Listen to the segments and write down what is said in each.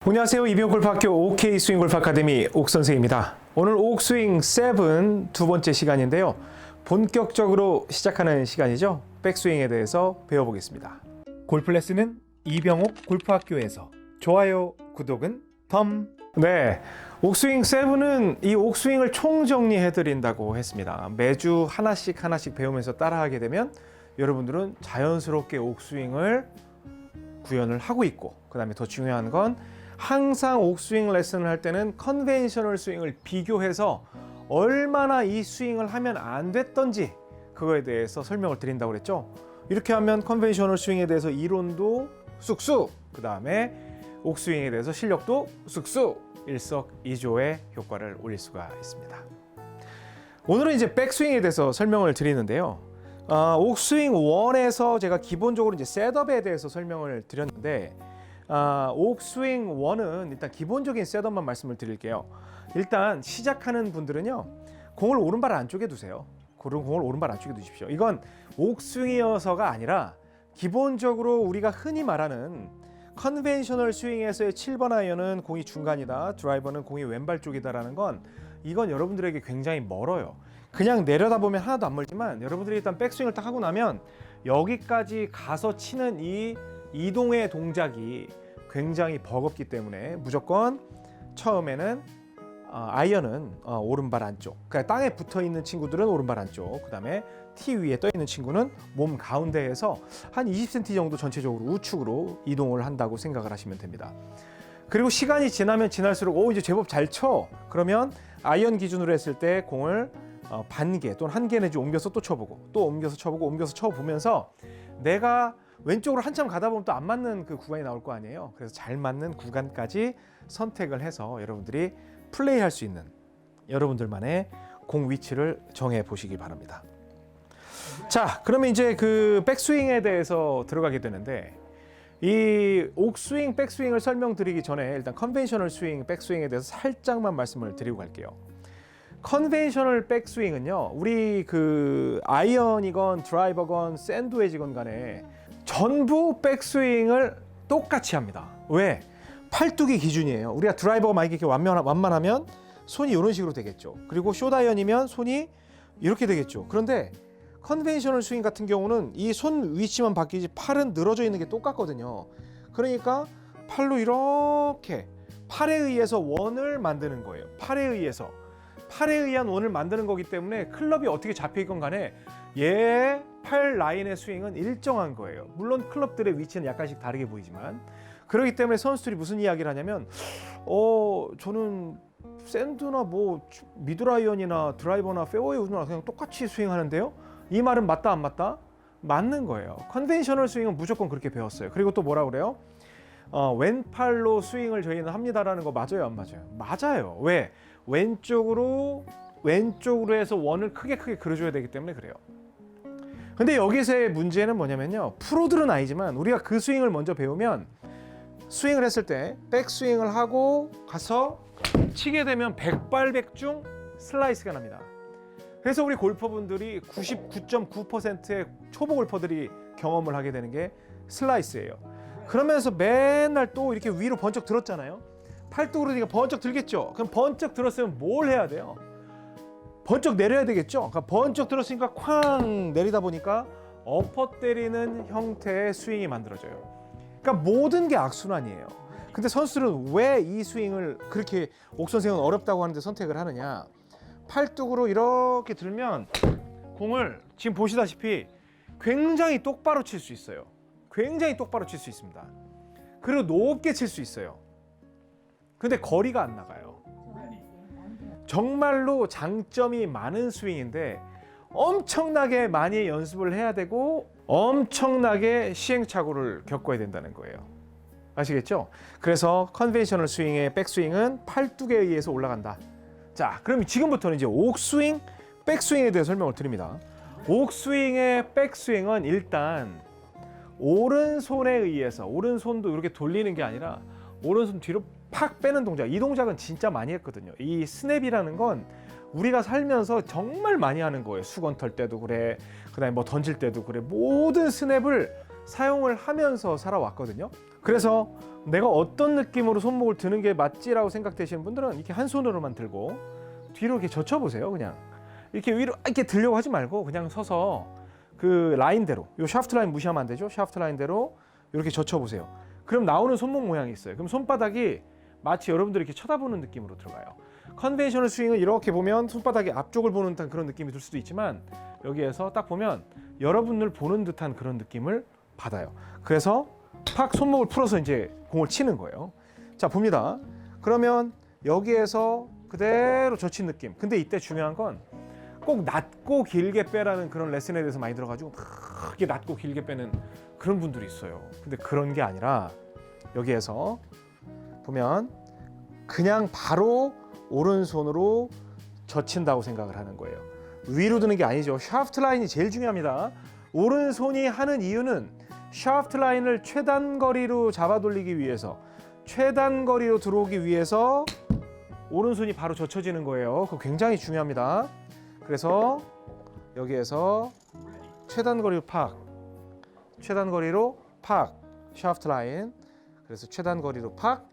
안녕하세요. 이병골프학교 OK 스윙 골프 아카데미 옥선생입니다. 오늘 옥스윙 7 두 번째 시간인데요. 본격적으로 시작하는 시간이죠. 백스윙에 대해서 배워보겠습니다. 골프 레슨은 이병옥 골프학교에서 좋아요, 구독은 덤. 네, 옥스윙 7은 이 옥스윙을 총정리해드린다고 했습니다. 매주 하나씩 배우면서 따라하게 되면 여러분들은 자연스럽게 옥스윙을 구현을 하고 있고, 그 다음에 더 중요한 건 항상 옥스윙 레슨을 할 때는 컨벤셔널 스윙을 비교해서 얼마나 이 스윙을 하면 안 됐던지 그거에 대해서 설명을 드린다고 그랬죠. 이렇게 하면 컨벤셔널 스윙에 대해서 이론도 쑥쑥, 그 다음에 옥스윙에 대해서 실력도 쑥쑥 일석이조의 효과를 올릴 수가 있습니다. 오늘은 이제 백스윙에 대해서 설명을 드리는데요. 옥스윙 1에서 제가 기본적으로 이제 셋업에 대해서 설명을 드렸는데, 옥스윙 1은 일단 기본적인 셋업만 말씀을 드릴게요. 일단 시작하는 분들은요, 공을 오른발 안쪽에 두세요. 공을 오른발 안쪽에 두십시오. 이건 옥스윙이어서가 아니라 기본적으로 우리가 흔히 말하는 컨벤셔널 스윙에서의 7번 아이언은 공이 중간이다, 드라이버는 공이 왼발 쪽이다라는 건 이건 여러분들에게 굉장히 멀어요. 그냥 내려다보면 하나도 안 멀지만 여러분들이 일단 백스윙을 딱 하고 나면 여기까지 가서 치는 이 이동의 동작이 굉장히 버겁기 때문에 무조건 처음에는 아이언은 오른발 안쪽, 그러니까 땅에 붙어 있는 친구들은 오른발 안쪽, 그 다음에 티 위에 떠 있는 친구는 몸 가운데에서 한 20cm 정도 전체적으로 우측으로 이동을 한다고 생각을 하시면 됩니다. 그리고 시간이 지나면 지날수록 이제 제법 잘 쳐. 그러면 아이언 기준으로 했을 때 공을 반개 또는 한 개 내지 옮겨서 또 쳐보고, 또 옮겨서 쳐보고, 옮겨서 쳐보면서 내가 왼쪽으로 한참 가다 보면 또 안 맞는 그 구간이 나올 거 아니에요. 그래서 잘 맞는 구간까지 선택을 해서 여러분들이 플레이할 수 있는 여러분들만의 공 위치를 정해 보시기 바랍니다. 자, 그러면 이제 그 백스윙에 대해서 들어가게 되는데, 이 옥스윙, 백스윙을 설명드리기 전에 일단 컨벤셔널 스윙, 백스윙에 대해서 살짝만 말씀을 드리고 갈게요. 컨벤셔널 백스윙은요, 우리 그 아이언이건 드라이버건 샌드웨지건 간에 전부 백스윙을 똑같이 합니다. 왜? 팔뚝이 기준이에요. 우리가 드라이버가 만약에 이렇게 완만하면 손이 이런 식으로 되겠죠. 그리고 숏아이언이면 손이 이렇게 되겠죠. 그런데 컨벤셔널 스윙 같은 경우는 이 손 위치만 바뀌지 팔은 늘어져 있는 게 똑같거든요. 그러니까 팔로 이렇게 팔에 의해서 원을 만드는 거예요. 팔에 의한 원을 만드는 거기 때문에 클럽이 어떻게 잡혀있건 간에 얘 팔 라인의 스윙은 일정한 거예요. 물론 클럽들의 위치는 약간씩 다르게 보이지만, 그렇기 때문에 선수들이 무슨 이야기를 하냐면 저는 샌드나 뭐 미드라이언이나 드라이버나 페어웨이 우드나 그냥 똑같이 스윙하는데요. 이 말은 맞다 안 맞다? 맞는 거예요. 컨벤셔널 스윙은 무조건 그렇게 배웠어요. 그리고 또 뭐라 그래요? 왼팔로 스윙을 저희는 합니다라는 거 맞아요 안 맞아요? 맞아요. 왜? 왼쪽으로 해서 원을 크게 그려줘야 되기 때문에 그래요. 근데 여기서의 문제는 뭐냐면요, 프로들은 아니지만 우리가 그 스윙을 먼저 배우면 스윙을 했을 때 백스윙을 하고 가서 치게 되면 백발백중 슬라이스가 납니다. 그래서 우리 골퍼분들이 99.9%의 초보 골퍼들이 경험을 하게 되는 게 슬라이스예요. 그러면서 맨날 또 이렇게 위로 번쩍 들었잖아요. 팔뚝으로 그러니까 번쩍 들겠죠. 그럼 번쩍 들었으면 뭘 해야 돼요? 번쩍 내려야 되겠죠. 그러니까 번쩍 들었으니까 쾅 내리다 보니까 엎어 때리는 형태의 스윙이 만들어져요. 그러니까 모든 게 악순환이에요. 근데 선수들은 왜 이 스윙을 그렇게 옥선생은 어렵다고 하는데 선택을 하느냐? 팔뚝으로 이렇게 들면 공을 지금 보시다시피 굉장히 똑바로 칠 수 있어요. 굉장히 똑바로 칠 수 있습니다. 그리고 높게 칠 수 있어요. 근데 거리가 안 나가요. 정말로 장점이 많은 스윙인데 엄청나게 많이 연습을 해야 되고 엄청나게 시행착오를 겪어야 된다는 거예요. 아시겠죠? 그래서 컨벤셔널 스윙의 백스윙은 팔뚝에 의해서 올라간다. 자, 그럼 지금부터는 이제 옥스윙, 백스윙에 대해 설명을 드립니다. 옥스윙의 백스윙은 일단 오른손에 의해서, 오른손도 이렇게 돌리는 게 아니라 오른손 뒤로 팍 빼는 동작, 이 동작은 진짜 많이 했거든요. 이 스냅이라는 건 우리가 살면서 정말 많이 하는 거예요. 수건 털 때도 그래, 그 다음에 뭐 던질 때도 그래. 모든 스냅을 사용을 하면서 살아왔거든요. 그래서 내가 어떤 느낌으로 손목을 드는 게 맞지라고 생각되시는 분들은 이렇게 한 손으로만 들고 뒤로 이렇게 젖혀보세요. 그냥 이렇게 위로 이렇게 들려고 하지 말고 그냥 서서 그 라인대로, 요 샤프트 라인 무시하면 안 되죠. 샤프트 라인대로 이렇게 젖혀보세요. 그럼 나오는 손목 모양이 있어요. 그럼 손바닥이 마치 여러분들이 이렇게 쳐다보는 느낌으로 들어가요. 컨벤셔널 스윙은 이렇게 보면 손바닥이 앞쪽을 보는 듯한 그런 느낌이 들 수도 있지만 여기에서 딱 보면 여러분을 보는 듯한 그런 느낌을 받아요. 그래서 팍 손목을 풀어서 이제 공을 치는 거예요. 자, 봅니다. 그러면 여기에서 그대로 젖힌 느낌. 근데 이때 중요한 건 꼭 낮고 길게 빼라는 그런 레슨에 대해서 많이 들어가지고 크게 낮고 길게 빼는 그런 분들이 있어요. 근데 그런 게 아니라 여기에서 보면 그냥 바로 오른손으로 젖힌다고 생각을 하는 거예요. 위로 드는 게 아니죠. 샤프트 라인이 제일 중요합니다. 오른손이 하는 이유는 샤프트 라인을 최단 거리로 잡아 돌리기 위해서, 최단 거리로 들어오기 위해서 오른손이 바로 젖혀지는 거예요. 그거 굉장히 중요합니다. 그래서 여기에서 최단 거리로 팍, 최단 거리로 팍, 샤프트 라인. 그래서 최단 거리로 팍,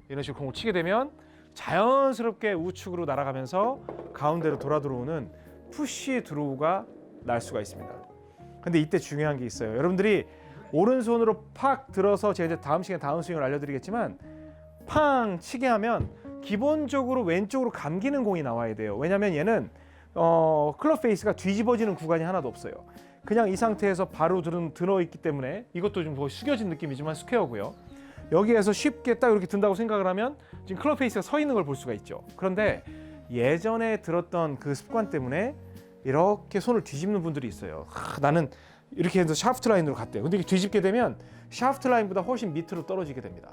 이런 식으로 공을 치게 되면 자연스럽게 우측으로 날아가면서 가운데로 돌아 들어오는 푸시 드로우가 날 수가 있습니다. 근데 이때 중요한 게 있어요. 여러분들이 오른손으로 팍 들어서 제가 이제 다음 시간에 다운 스윙을 알려드리겠지만 팡 치게 하면 기본적으로 왼쪽으로 감기는 공이 나와야 돼요. 왜냐하면 얘는 클럽 페이스가 뒤집어지는 구간이 하나도 없어요. 그냥 이 상태에서 바로 들어있기 때문에 이것도 좀 거의 숙여진 느낌이지만 스퀘어고요. 여기에서 쉽게 딱 이렇게 든다고 생각을 하면 지금 클럽 페이스가 서 있는 걸 볼 수가 있죠. 그런데 예전에 들었던 그 습관 때문에 이렇게 손을 뒤집는 분들이 있어요. 나는 이렇게 해서 샤프트 라인으로 갔대요. 근데 이렇게 뒤집게 되면 샤프트 라인보다 훨씬 밑으로 떨어지게 됩니다.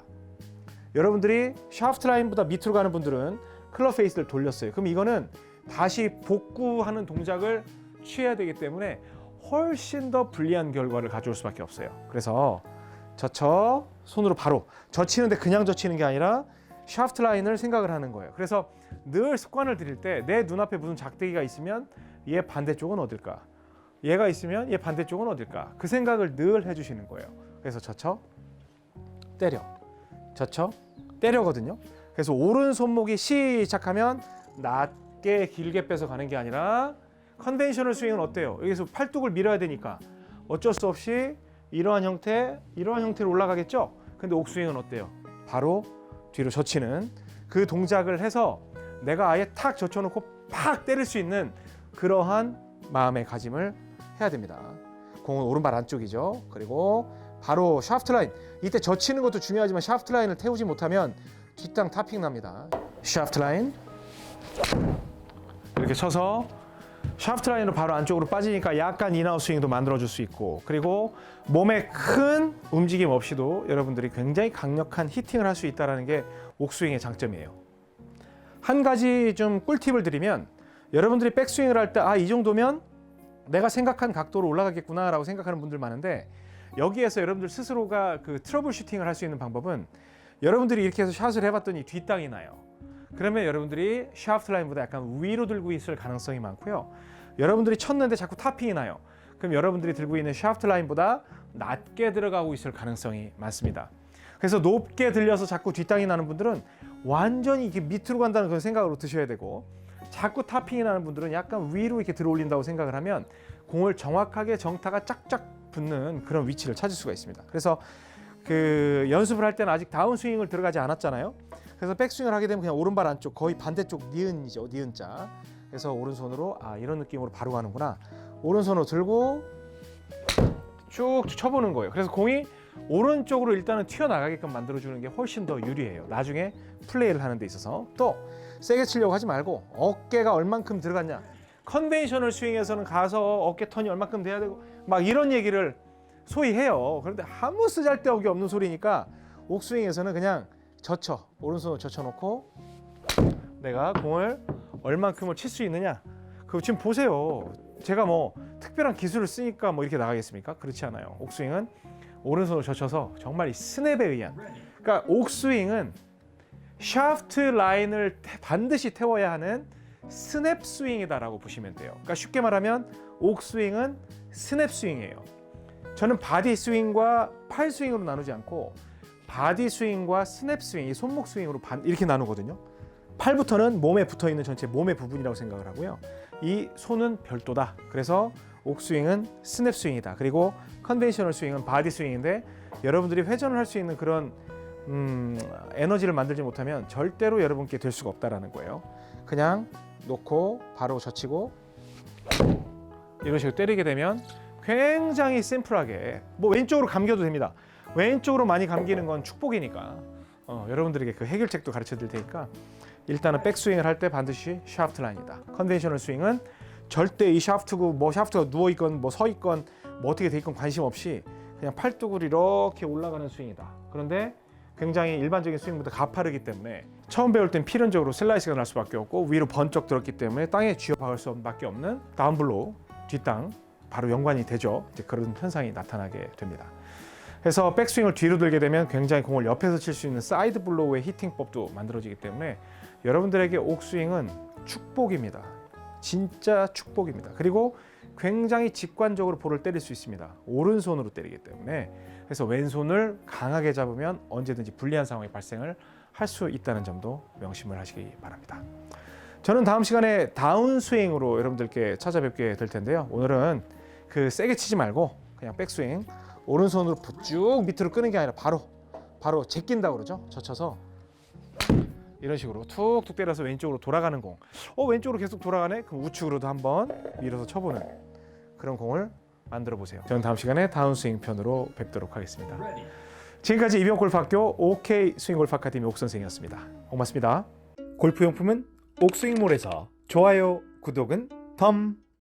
여러분들이 샤프트 라인보다 밑으로 가는 분들은 클럽 페이스를 돌렸어요. 그럼 이거는 다시 복구하는 동작을 취해야 되기 때문에 훨씬 더 불리한 결과를 가져올 수밖에 없어요. 그래서 젖혀 손으로 바로 젖히는데 그냥 젖히는 게 아니라 샤프트 라인을 생각을 하는 거예요. 그래서 늘 습관을 들일 때 내 눈앞에 무슨 작대기가 있으면 얘 반대쪽은 어딜까? 얘가 있으면 얘 반대쪽은 어딜까? 그 생각을 늘 해주시는 거예요. 그래서 젖혀, 때려, 젖혀, 때려거든요. 그래서 오른 손목이 시작하면 낮게 길게 빼서 가는 게 아니라 컨벤셔널 스윙은 어때요? 여기서 팔뚝을 밀어야 되니까 어쩔 수 없이 이러한 형태로 올라가겠죠? 근데 옥스윙은 어때요? 바로 뒤로 젖히는 그 동작을 해서 내가 아예 탁 젖혀놓고 팍 때릴 수 있는 그러한 마음의 가짐을 해야 됩니다. 공은 오른발 안쪽이죠. 그리고 바로 샤프트 라인. 이때 젖히는 것도 중요하지만 샤프트 라인을 태우지 못하면 뒷땅 타핑 납니다. 샤프트 라인 이렇게 쳐서 샤프트 라인으로 바로 안쪽으로 빠지니까 약간 인아웃 스윙도 만들어줄 수 있고, 그리고 몸에 큰 움직임 없이도 여러분들이 굉장히 강력한 히팅을 할 수 있다는 게 옥스윙의 장점이에요. 한 가지 좀 꿀팁을 드리면, 여러분들이 백스윙을 할 때 이 정도면 내가 생각한 각도로 올라가겠구나 라고 생각하는 분들 많은데, 여기에서 여러분들 스스로가 그 트러블 슈팅을 할 수 있는 방법은, 여러분들이 이렇게 해서 샷을 해봤더니 뒷땅이 나요. 그러면 여러분들이 샤프트 라인보다 약간 위로 들고 있을 가능성이 많고요. 여러분들이 쳤는데 자꾸 타핑이 나요. 그럼 여러분들이 들고 있는 샤프트 라인보다 낮게 들어가고 있을 가능성이 많습니다. 그래서 높게 들려서 자꾸 뒷땅이 나는 분들은 완전히 이렇게 밑으로 간다는 그런 생각으로 드셔야 되고, 자꾸 타핑이 나는 분들은 약간 위로 이렇게 들어 올린다고 생각을 하면 공을 정확하게 정타가 짝짝 붙는 그런 위치를 찾을 수가 있습니다. 그래서 그 연습을 할 때는 아직 다운스윙을 들어가지 않았잖아요. 그래서 백스윙을 하게 되면 그냥 오른발 안쪽 거의 반대쪽 니은이죠. 니은자. 그래서 오른손으로 이런 느낌으로 바로 가는구나. 오른손으로 들고 쭉 쳐보는 거예요. 그래서 공이 오른쪽으로 일단은 튀어나가게끔 만들어주는 게 훨씬 더 유리해요. 나중에 플레이를 하는 데 있어서. 또 세게 치려고 하지 말고 어깨가 얼만큼 들어갔냐. 컨벤셔널 스윙에서는 가서 어깨 턴이 얼만큼 돼야 되고 막 이런 얘기를 소위 해요. 그런데 아무 쓰잘데기 없는 소리니까 옥스윙에서는 그냥 젖혀, 오른손으로 젖혀놓고 내가 공을 얼만큼을 칠 수 있느냐. 그거 지금 보세요. 제가 뭐 특별한 기술을 쓰니까 뭐 이렇게 나가겠습니까? 그렇지 않아요. 옥스윙은 오른손으로 젖혀서 정말 이 스냅에 의한, 그러니까 옥스윙은 샤프트 라인을 반드시 태워야 하는 스냅 스윙이다라고 보시면 돼요. 그러니까 쉽게 말하면 옥스윙은 스냅 스윙이에요. 저는 바디 스윙과 팔 스윙으로 나누지 않고 바디 스윙과 스냅 스윙, 이 손목 스윙으로 이렇게 나누거든요. 팔부터는 몸에 붙어있는 전체 몸의 부분이라고 생각을 하고요. 이 손은 별도다. 그래서 옥스윙은 스냅 스윙이다. 그리고 컨벤셔널 스윙은 바디 스윙인데 여러분들이 회전을 할 수 있는 그런 에너지를 만들지 못하면 절대로 여러분께 될 수가 없다라는 거예요. 그냥 놓고 바로 젖히고 이런 식으로 때리게 되면 굉장히 심플하게 뭐 왼쪽으로 감겨도 됩니다. 왼쪽으로 많이 감기는 건 축복이니까 여러분들에게 그 해결책도 가르쳐 드릴 테니까 일단은 백스윙을 할 때 반드시 샤프트 라인이다. 컨벤셔널 스윙은 절대 이 샤프트고 뭐 샤프트가 누워 있건 뭐 서 있건 뭐 어떻게 돼 있건 관심 없이 그냥 팔뚝을 이렇게 올라가는 스윙이다. 그런데 굉장히 일반적인 스윙보다 가파르기 때문에 처음 배울 땐 필연적으로 슬라이스가 날 수밖에 없고 위로 번쩍 들었기 때문에 땅에 쥐어 박을 수밖에 없는 다운블로우, 뒷땅 바로 연관이 되죠. 이제 그런 현상이 나타나게 됩니다. 그래서 백스윙을 뒤로 들게 되면 굉장히 공을 옆에서 칠 수 있는 사이드 블로우의 히팅법도 만들어지기 때문에 여러분들에게 옥스윙은 축복입니다. 진짜 축복입니다. 그리고 굉장히 직관적으로 볼을 때릴 수 있습니다. 오른손으로 때리기 때문에 그래서 왼손을 강하게 잡으면 언제든지 불리한 상황이 발생을 할 수 있다는 점도 명심을 하시기 바랍니다. 저는 다음 시간에 다운스윙으로 여러분들께 찾아뵙게 될 텐데요. 오늘은 그 세게 치지 말고 그냥 백스윙 오른손으로 쭉 밑으로 끄는 게 아니라 바로 제낀다고 그러죠. 젖혀서 이런 식으로 툭툭 때려서 왼쪽으로 돌아가는 공. 왼쪽으로 계속 돌아가네? 그럼 우측으로도 한번 밀어서 쳐보는 그런 공을 만들어 보세요. 저는 다음 시간에 다운스윙 편으로 뵙도록 하겠습니다. 지금까지 이병골프학교 OK 스윙골프 아카데미 옥선생이었습니다. 고맙습니다. 골프용품은 옥스윙몰에서 좋아요, 구독은 덤.